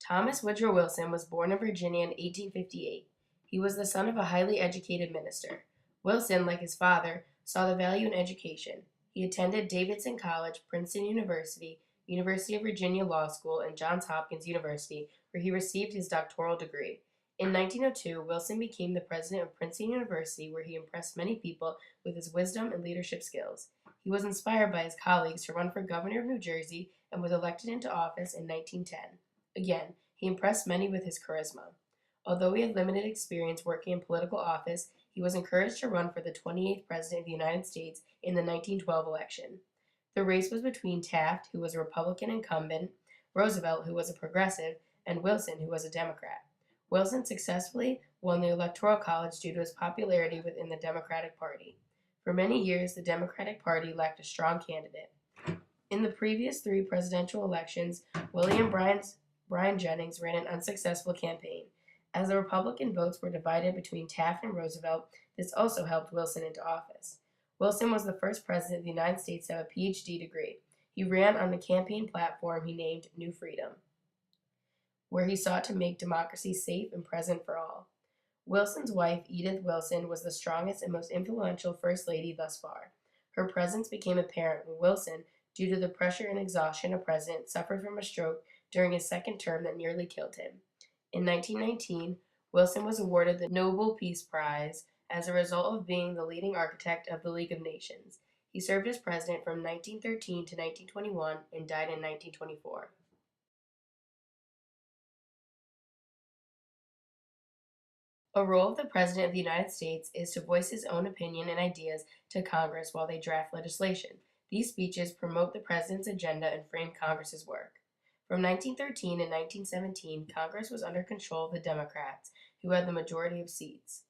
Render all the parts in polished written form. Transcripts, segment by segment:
Thomas Woodrow Wilson was born in Virginia in 1858. He was the son of a highly educated minister. Wilson, like his father, saw the value in education. He attended Davidson College, Princeton University, University of Virginia Law School, and Johns Hopkins University, where he received his doctoral degree. In 1902, Wilson became the president of Princeton University, where he impressed many people with his wisdom and leadership skills. He was inspired by his colleagues to run for governor of New Jersey and was elected into office in 1910. Again, he impressed many with his charisma. Although he had limited experience working in political office, he was encouraged to run for the 28th President of the United States in the 1912 election. The race was between Taft, who was a Republican incumbent, Roosevelt, who was a progressive, and Wilson, who was a Democrat. Wilson successfully won the Electoral College due to his popularity within the Democratic Party. For many years, the Democratic Party lacked a strong candidate. In the previous three presidential elections, William Bryan Jennings ran an unsuccessful campaign. As the Republican votes were divided between Taft and Roosevelt, this also helped Wilson into office. Wilson was the first president of the United States to have a PhD degree. He ran on the campaign platform he named New Freedom, where he sought to make democracy safe and present for all. Wilson's wife, Edith Wilson, was the strongest and most influential First Lady thus far. Her presence became apparent when Wilson, due to the pressure and exhaustion of president, suffered from a stroke during his second term that nearly killed him. In 1919, Wilson was awarded the Nobel Peace Prize as a result of being the leading architect of the League of Nations. He served as president from 1913 to 1921 and died in 1924. A role of the President of the United States is to voice his own opinion and ideas to Congress while they draft legislation. These speeches promote the President's agenda and frame Congress's work. From 1913 to 1917, Congress was under control of the Democrats, who had the majority of seats.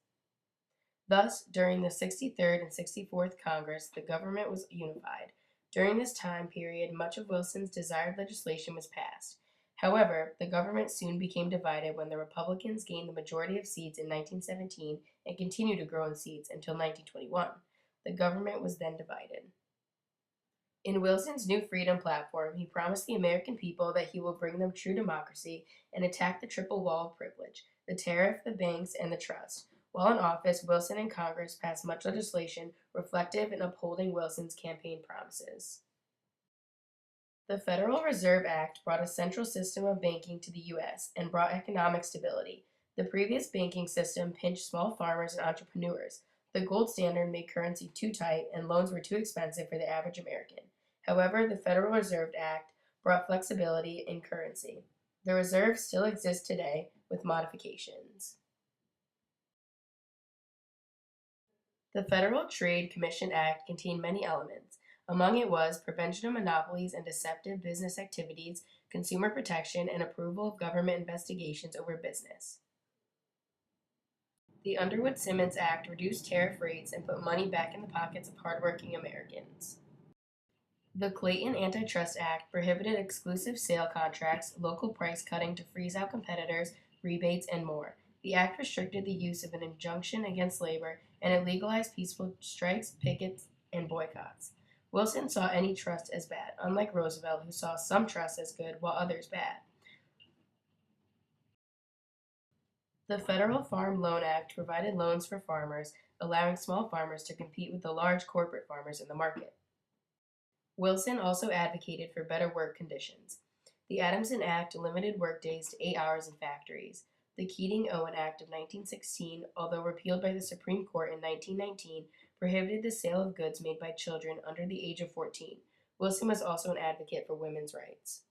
Thus, during the 63rd and 64th Congress, the government was unified. During this time period, much of Wilson's desired legislation was passed. However, the government soon became divided when the Republicans gained the majority of seats in 1917 and continued to grow in seats until 1921. The government was then divided. In Wilson's New Freedom platform, he promised the American people that he will bring them true democracy and attack the triple wall of privilege, the tariff, the banks, and the trust. While in office, Wilson and Congress passed much legislation reflective in upholding Wilson's campaign promises. The Federal Reserve Act brought a central system of banking to the U.S. and brought economic stability. The previous banking system pinched small farmers and entrepreneurs. The gold standard made currency too tight and loans were too expensive for the average American. However, the Federal Reserve Act brought flexibility in currency. The reserve still exists today with modifications. The Federal Trade Commission Act contained many elements. Among it was prevention of monopolies and deceptive business activities, consumer protection, and approval of government investigations over business. The Underwood-Simmons Act reduced tariff rates and put money back in the pockets of hardworking Americans. The Clayton Antitrust Act prohibited exclusive sale contracts, local price cutting to freeze out competitors, rebates, and more. The act restricted the use of an injunction against labor, and it legalized peaceful strikes, pickets, and boycotts. Wilson saw any trust as bad, unlike Roosevelt, who saw some trust as good while others bad. The Federal Farm Loan Act provided loans for farmers, allowing small farmers to compete with the large corporate farmers in the market. Wilson also advocated for better work conditions. The Adamson Act limited workdays to 8 hours in factories. The Keating-Owen Act of 1916, although repealed by the Supreme Court in 1919, prohibited the sale of goods made by children under the age of 14. Wilson was also an advocate for women's rights.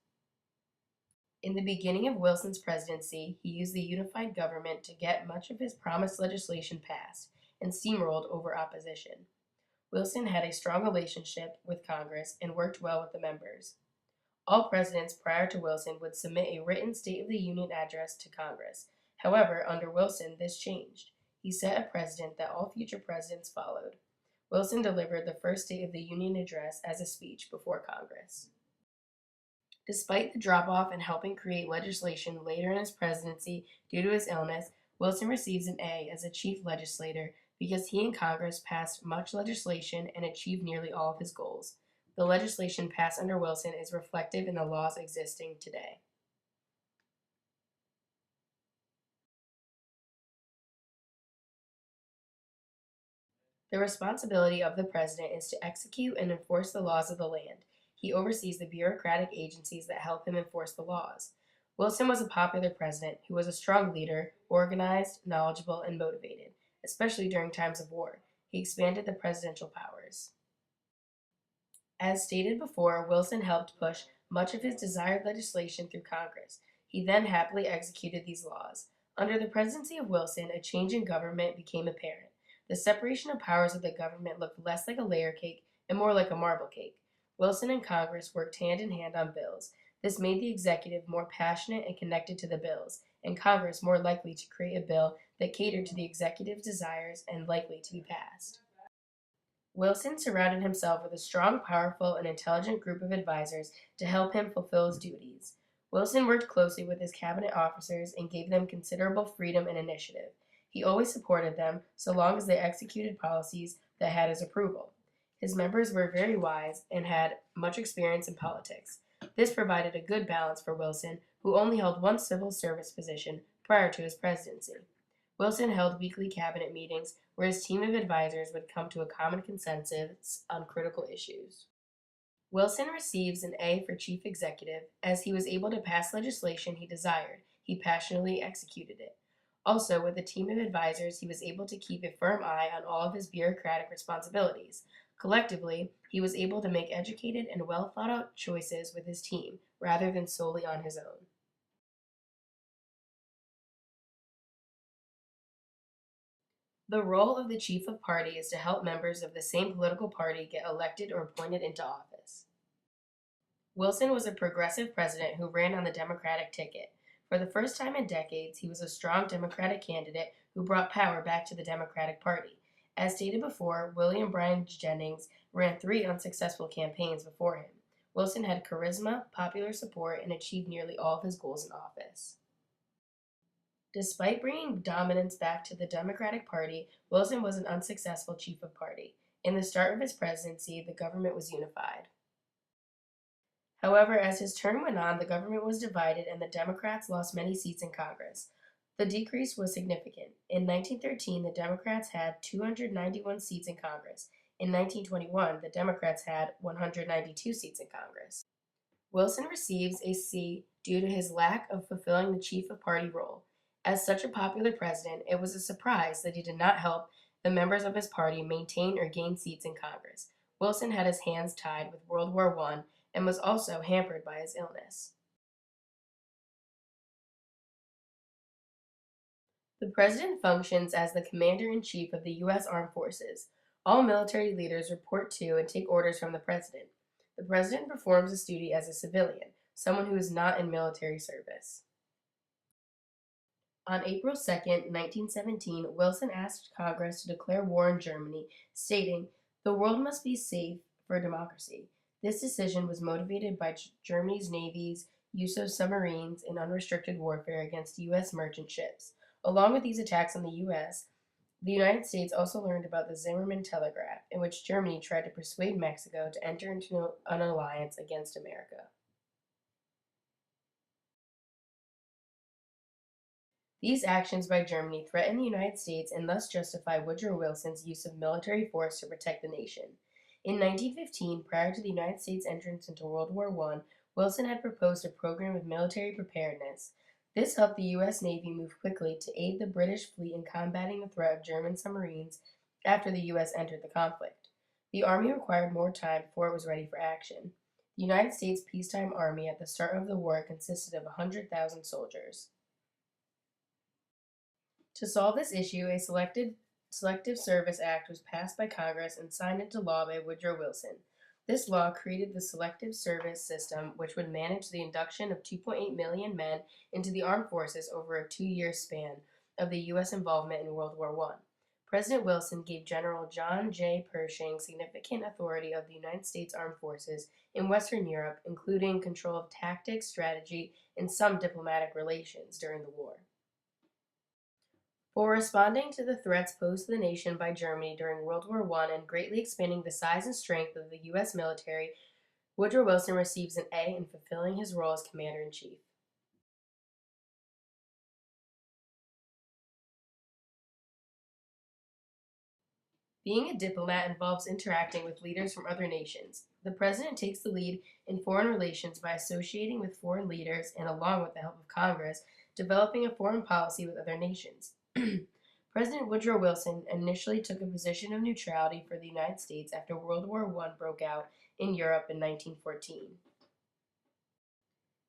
In the beginning of Wilson's presidency, he used the unified government to get much of his promised legislation passed and steamrolled over opposition. Wilson had a strong relationship with Congress and worked well with the members. All presidents prior to Wilson would submit a written State of the Union address to Congress. However, under Wilson, this changed. He set a precedent that all future presidents followed. Wilson delivered the first State of the Union address as a speech before Congress. Despite the drop-off in helping create legislation later in his presidency due to his illness, Wilson receives an A as a chief legislator because he and Congress passed much legislation and achieved nearly all of his goals. The legislation passed under Wilson is reflective in the laws existing today. The responsibility of the president is to execute and enforce the laws of the land. He oversees the bureaucratic agencies that help him enforce the laws. Wilson was a popular president who was a strong leader, organized, knowledgeable, and motivated, especially during times of war. He expanded the presidential powers. As stated before, Wilson helped push much of his desired legislation through Congress. He then happily executed these laws. Under the presidency of Wilson, a change in government became apparent. The separation of powers of the government looked less like a layer cake and more like a marble cake. Wilson and Congress worked hand in hand on bills. This made the executive more passionate and connected to the bills, and Congress more likely to create a bill that catered to the executive's desires and likely to be passed. Wilson surrounded himself with a strong, powerful, and intelligent group of advisors to help him fulfill his duties. Wilson worked closely with his cabinet officers and gave them considerable freedom and initiative. He always supported them so long as they executed policies that had his approval. His members were very wise and had much experience in politics. This provided a good balance for Wilson, who only held one civil service position prior to his presidency. Wilson held weekly cabinet meetings where his team of advisors would come to a common consensus on critical issues. Wilson receives an A for chief executive as he was able to pass legislation he desired. He passionately executed it. Also, with a team of advisors, he was able to keep a firm eye on all of his bureaucratic responsibilities. Collectively, he was able to make educated and well thought out choices with his team rather than solely on his own. The role of the chief of party is to help members of the same political party get elected or appointed into office. Wilson was a progressive president who ran on the Democratic ticket. For the first time in decades, he was a strong Democratic candidate who brought power back to the Democratic Party. As stated before, William Bryan Jennings ran 3 unsuccessful campaigns before him. Wilson had charisma, popular support, and achieved nearly all of his goals in office. Despite bringing dominance back to the Democratic Party, Wilson was an unsuccessful chief of party. In the start of his presidency, the government was unified. However, as his term went on, the government was divided and the Democrats lost many seats in Congress. The decrease was significant. In 1913, the Democrats had 291 seats in Congress. In 1921, the Democrats had 192 seats in Congress. Wilson receives a C due to his lack of fulfilling the chief of party role. As such a popular president, it was a surprise that he did not help the members of his party maintain or gain seats in Congress. Wilson had his hands tied with World War I and was also hampered by his illness. The president functions as the commander-in-chief of the U.S. Armed Forces. All military leaders report to and take orders from the president. The president performs this duty as a civilian, someone who is not in military service. On April 2, 1917, Wilson asked Congress to declare war on Germany, stating, "The world must be safe for democracy." This decision was motivated by Germany's Navy's use of submarines in unrestricted warfare against U.S. merchant ships. Along with these attacks on the U.S., the United States also learned about the Zimmermann Telegraph, in which Germany tried to persuade Mexico to enter into an alliance against America. These actions by Germany threatened the United States and thus justify Woodrow Wilson's use of military force to protect the nation. In 1915, prior to the United States' entrance into World War I, Wilson had proposed a program of military preparedness. This helped the U.S. Navy move quickly to aid the British fleet in combating the threat of German submarines after the U.S. entered the conflict. The Army required more time before it was ready for action. The United States peacetime Army at the start of the war consisted of 100,000 soldiers. To solve this issue, a Selective Service Act was passed by Congress and signed into law by Woodrow Wilson. This law created the Selective Service System, which would manage the induction of 2.8 million men into the armed forces over a 2-year span of the U.S. involvement in World War I. President Wilson gave General John J. Pershing significant authority of the United States Armed Forces in Western Europe, including control of tactics, strategy, and some diplomatic relations during the war. For responding to the threats posed to the nation by Germany during World War I and greatly expanding the size and strength of the U.S. military, Woodrow Wilson receives an A in fulfilling his role as Commander-in-Chief. Being a diplomat involves interacting with leaders from other nations. The president takes the lead in foreign relations by associating with foreign leaders and, along with the help of Congress, developing a foreign policy with other nations. President Woodrow Wilson initially took a position of neutrality for the United States after World War I broke out in Europe in 1914.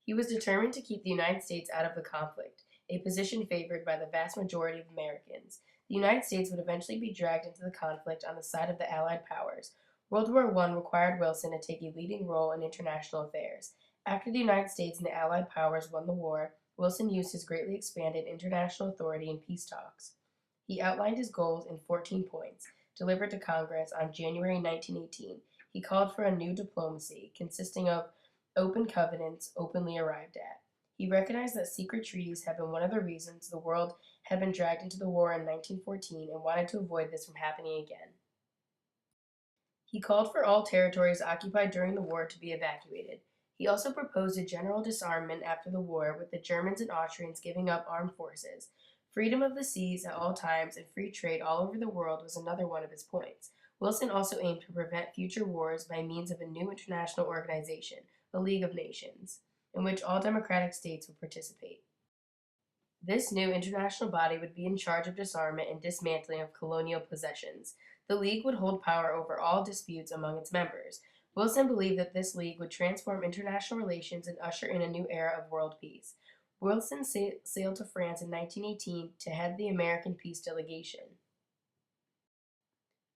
He was determined to keep the United States out of the conflict, a position favored by the vast majority of Americans. The United States would eventually be dragged into the conflict on the side of the Allied powers. World War I required Wilson to take a leading role in international affairs. After the United States and the Allied powers won the war, Wilson used his greatly expanded international authority in peace talks. He outlined his goals in 14 points, delivered to Congress on January 1918. He called for a new diplomacy, consisting of open covenants openly arrived at. He recognized that secret treaties had been one of the reasons the world had been dragged into the war in 1914 and wanted to avoid this from happening again. He called for all territories occupied during the war to be evacuated. He also proposed a general disarmament after the war, with the Germans and Austrians giving up armed forces. Freedom of the seas at all times and free trade all over the world was another one of his points. Wilson also aimed to prevent future wars by means of a new international organization, the League of Nations, in which all democratic states would participate. This new international body would be in charge of disarmament and dismantling of colonial possessions. The League would hold power over all disputes among its members. Wilson believed that this league would transform international relations and usher in a new era of world peace. Wilson sailed to France in 1918 to head the American peace delegation.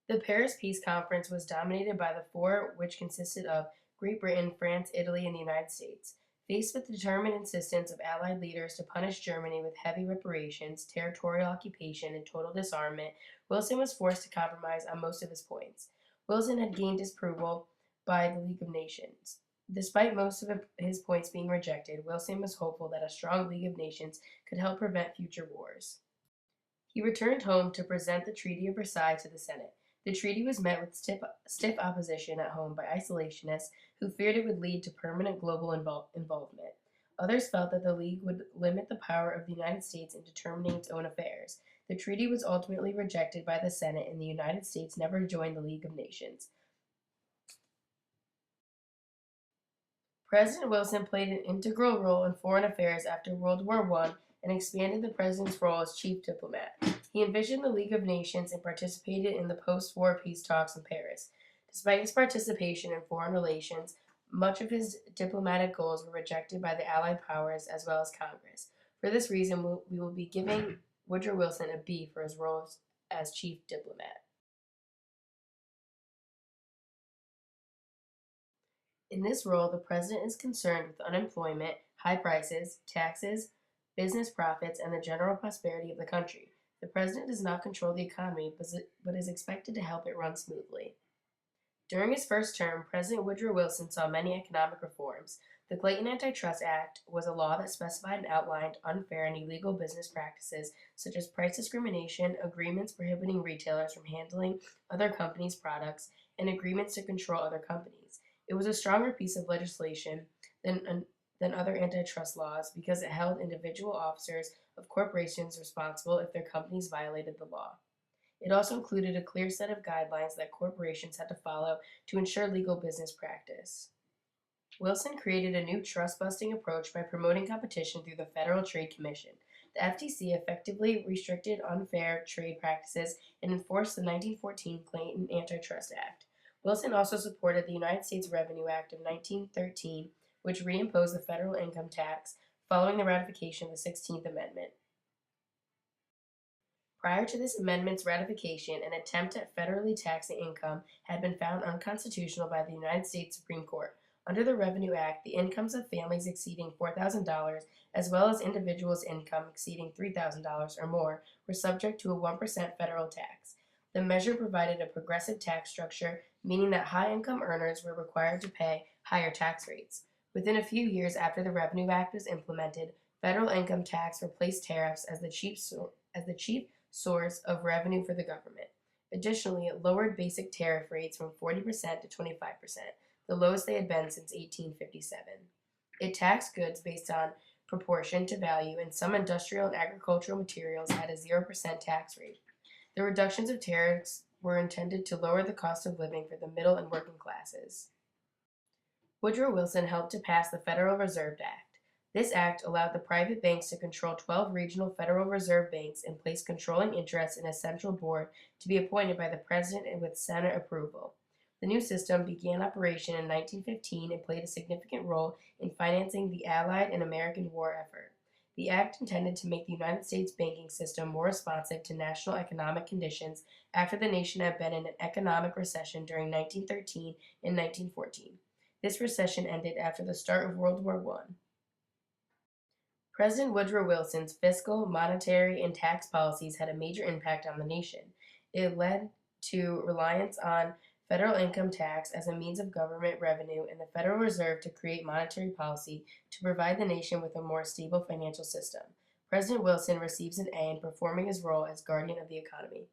The Paris Peace Conference was dominated by the four, which consisted of Great Britain, France, Italy, and the United States. Faced with the determined insistence of Allied leaders to punish Germany with heavy reparations, territorial occupation, and total disarmament, Wilson was forced to compromise on most of his points. Wilson had gained disapproval by the League of Nations. Despite most of his points being rejected, Wilson was hopeful that a strong League of Nations could help prevent future wars. He returned home to present the Treaty of Versailles to the Senate. The treaty was met with stiff opposition at home by isolationists who feared it would lead to permanent global involvement. Others felt that the League would limit the power of the United States in determining its own affairs. The treaty was ultimately rejected by the Senate, and the United States never joined the League of Nations. President Wilson played an integral role in foreign affairs after World War I and expanded the president's role as chief diplomat. He envisioned the League of Nations and participated in the post-war peace talks in Paris. Despite his participation in foreign relations, much of his diplomatic goals were rejected by the Allied powers as well as Congress. For this reason, we will be giving Woodrow Wilson a B for his role as chief diplomat. In this role, the president is concerned with unemployment, high prices, taxes, business profits, and the general prosperity of the country. The president does not control the economy, but is expected to help it run smoothly. During his first term, President Woodrow Wilson saw many economic reforms. The Clayton Antitrust Act was a law that specified and outlined unfair and illegal business practices such as price discrimination, agreements prohibiting retailers from handling other companies' products, and agreements to control other companies. It was a stronger piece of legislation than other antitrust laws because it held individual officers of corporations responsible if their companies violated the law. It also included a clear set of guidelines that corporations had to follow to ensure legal business practice. Wilson created a new trust-busting approach by promoting competition through the Federal Trade Commission. The FTC effectively restricted unfair trade practices and enforced the 1914 Clayton Antitrust Act. Wilson also supported the United States Revenue Act of 1913, which reimposed the federal income tax following the ratification of the 16th Amendment. Prior to this amendment's ratification, an attempt at federally taxing income had been found unconstitutional by the United States Supreme Court. Under the Revenue Act, the incomes of families exceeding $4,000, as well as individuals' income exceeding $3,000 or more, were subject to a 1% federal tax. The measure provided a progressive tax structure, meaning that high-income earners were required to pay higher tax rates. Within a few years after the Revenue Act was implemented, federal income tax replaced tariffs as the chief source of revenue for the government. Additionally, it lowered basic tariff rates from 40% to 25%, the lowest they had been since 1857. It taxed goods based on proportion to value, and some industrial and agricultural materials had a 0% tax rate. The reductions of tariffs were intended to lower the cost of living for the middle and working classes. Woodrow Wilson helped to pass the Federal Reserve Act. This act allowed the private banks to control 12 regional Federal Reserve banks and place controlling interests in a central board to be appointed by the President and with Senate approval. The new system began operation in 1915 and played a significant role in financing the Allied and American war effort. The act intended to make the United States banking system more responsive to national economic conditions after the nation had been in an economic recession during 1913 and 1914. This recession ended after the start of World War I. President Woodrow Wilson's fiscal, monetary, and tax policies had a major impact on the nation. It led to reliance on federal income tax as a means of government revenue and the Federal Reserve to create monetary policy to provide the nation with a more stable financial system. President Wilson receives an A in performing his role as guardian of the economy.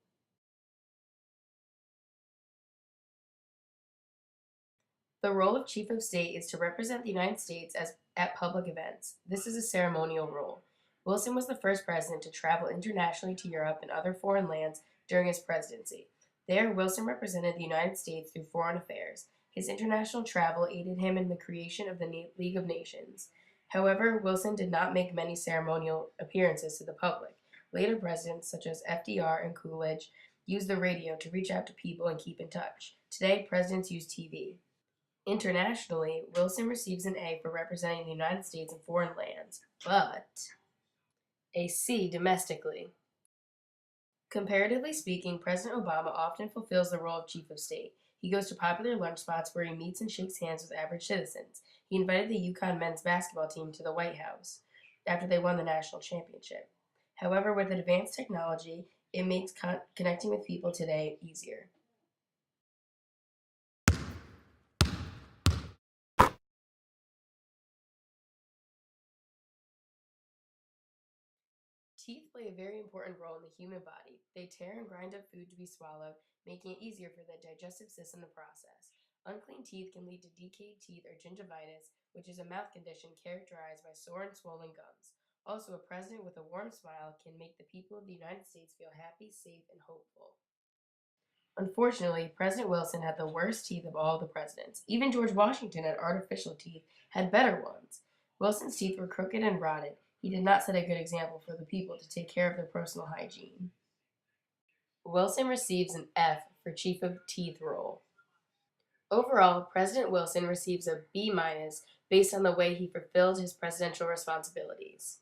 The role of Chief of State is to represent the United States at public events. This is a ceremonial role. Wilson was the first president to travel internationally to Europe and other foreign lands during his presidency. There, Wilson represented the United States through foreign affairs. His international travel aided him in the creation of the League of Nations. However, Wilson did not make many ceremonial appearances to the public. Later presidents, such as FDR and Coolidge, used the radio to reach out to people and keep in touch. Today, presidents use TV. Internationally, Wilson receives an A for representing the United States in foreign lands, but a C domestically. Comparatively speaking, President Obama often fulfills the role of Chief of State. He goes to popular lunch spots where he meets and shakes hands with average citizens. He invited the UConn men's basketball team to the White House after they won the national championship. However, with advanced technology, it makes connecting with people today easier. Teeth play a very important role in the human body. They tear and grind up food to be swallowed, making it easier for the digestive system to process. Unclean teeth can lead to decayed teeth or gingivitis, which is a mouth condition characterized by sore and swollen gums. Also, a president with a warm smile can make the people of the United States feel happy, safe, and hopeful. Unfortunately, President Wilson had the worst teeth of all the presidents. Even George Washington had artificial teeth, had better ones. Wilson's teeth were crooked and rotted. He did not set a good example for the people to take care of their personal hygiene. Wilson receives an F for Chief of Teeth role. Overall, President Wilson receives a B- based on the way he fulfilled his presidential responsibilities.